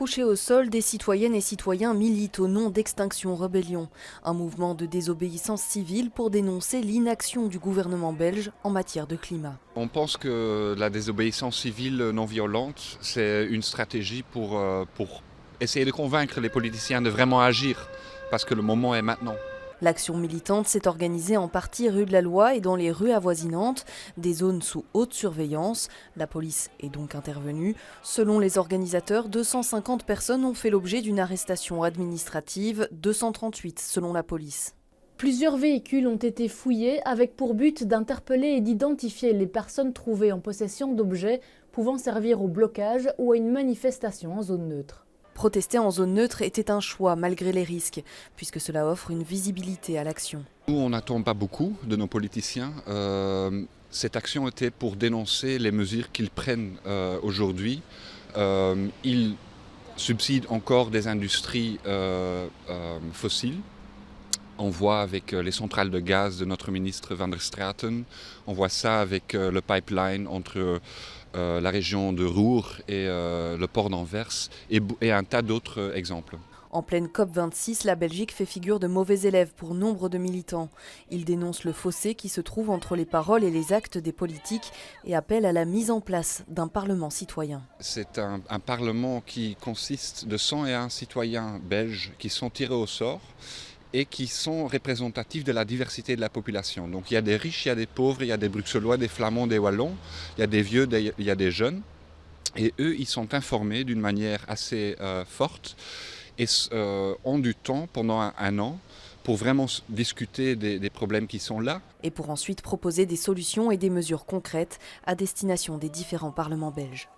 Couchés au sol, des citoyennes et citoyens militent au nom d'Extinction Rebellion, un mouvement de désobéissance civile pour dénoncer l'inaction du gouvernement belge en matière de climat. On pense que la désobéissance civile non violente, c'est une stratégie pour essayer de convaincre les politiciens de vraiment agir, parce que le moment est maintenant. L'action militante s'est organisée en partie rue de la Loi et dans les rues avoisinantes, des zones sous haute surveillance. La police est donc intervenue. Selon les organisateurs, 250 personnes ont fait l'objet d'une arrestation administrative, 238 selon la police. Plusieurs véhicules ont été fouillés avec pour but d'interpeller et d'identifier les personnes trouvées en possession d'objets pouvant servir au blocage ou à une manifestation en zone neutre. Protester en zone neutre était un choix malgré les risques, puisque cela offre une visibilité à l'action. Nous, on n'attend pas beaucoup de nos politiciens. Cette action était pour dénoncer les mesures qu'ils prennent aujourd'hui. Ils subsidient encore des industries fossiles. On voit avec les centrales de gaz de notre ministre Van der Straeten, on voit ça avec le pipeline entre la région de Ruhr et le port d'Anvers et un tas d'autres exemples. En pleine COP26, la Belgique fait figure de mauvais élève pour nombre de militants. Ils dénoncent le fossé qui se trouve entre les paroles et les actes des politiques et appellent à la mise en place d'un parlement citoyen. C'est un parlement qui consiste de 101 citoyens belges qui sont tirés au sort et qui sont représentatifs de la diversité de la population. Donc il y a des riches, il y a des pauvres, il y a des Bruxellois, des Flamands, des Wallons, il y a des vieux, il y a des jeunes. Et eux, ils sont informés d'une manière assez forte et ont du temps pendant un an pour vraiment discuter des problèmes qui sont là. Et pour ensuite proposer des solutions et des mesures concrètes à destination des différents parlements belges.